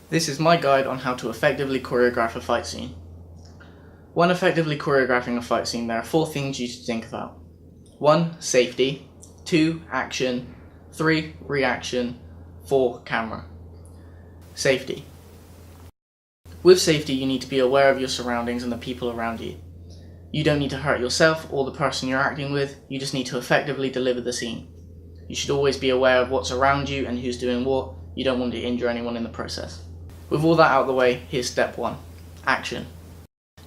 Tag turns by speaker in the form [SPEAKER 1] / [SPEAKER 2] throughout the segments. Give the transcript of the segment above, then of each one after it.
[SPEAKER 1] This is my guide on how to effectively choreograph a fight scene. When effectively choreographing a fight scene, there are 4 things you should think about. 1. Safety. 2. Action. 3. Reaction. 4. Camera. Safety. With safety, you need to be aware of your surroundings and the people around you. You don't need to hurt yourself or the person you're acting with, you just need to effectively deliver the scene. You should always be aware of what's around you and who's doing what. You don't want to injure anyone in the process. With all that out of the way, here's step 1. Action.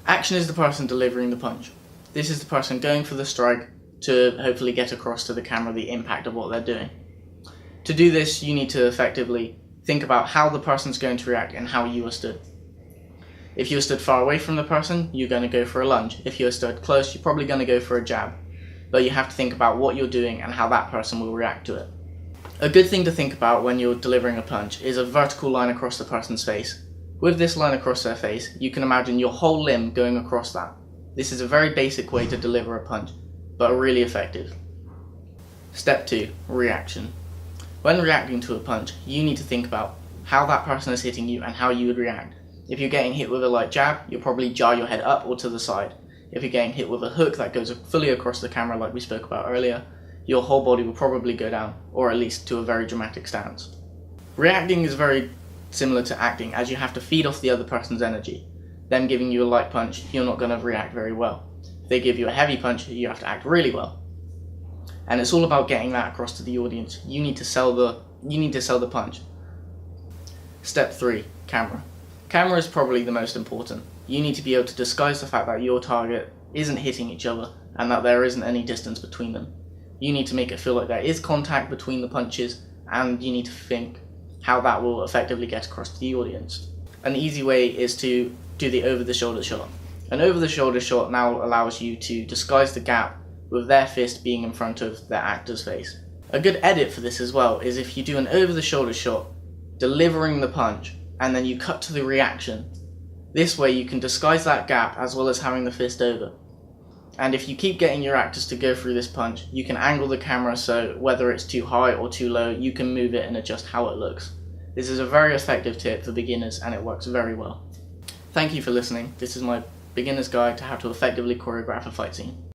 [SPEAKER 1] Action is the person delivering the punch. This is the person going for the strike to hopefully get across to the camera the impact of what they're doing. To do this, you need to effectively think about how the person's going to react and how you are stood. If you're stood far away from the person, you're going to go for a lunge. If you're stood close, you're probably going to go for a jab. But you have to think about what you're doing and how that person will react to it. A good thing to think about when you're delivering a punch is a vertical line across the person's face. With this line across their face, you can imagine your whole limb going across that. This is a very basic way to deliver a punch, but really effective. Step 2. Reaction. When reacting to a punch, you need to think about how that person is hitting you and how you would react. If you're getting hit with a light jab, you'll probably jar your head up or to the side. If you're getting hit with a hook that goes fully across the camera like we spoke about earlier, your whole body will probably go down, or at least to a very dramatic stance. Reacting is very similar to acting, as you have to feed off the other person's energy. Them giving you a light punch, you're not going to react very well. If they give you a heavy punch, you have to act really well. And it's all about getting that across to the audience. You need to sell the punch. Step 3. Camera. Camera is probably the most important. You need to be able to disguise the fact that your target isn't hitting each other and that there isn't any distance between them. You need to make it feel like there is contact between the punches, and you need to think how that will effectively get across to the audience. An easy way is to do the over-the-shoulder shot. An over-the-shoulder shot now allows you to disguise the gap with their fist being in front of their actor's face. A good edit for this as well is if you do an over-the-shoulder shot delivering the punch and then you cut to the reaction. This way you can disguise that gap as well as having the fist over. And if you keep getting your actors to go through this punch, you can angle the camera so whether it's too high or too low, you can move it and adjust how it looks. This is a very effective tip for beginners and it works very well. Thank you for listening. This is my beginner's guide to how to effectively choreograph a fight scene.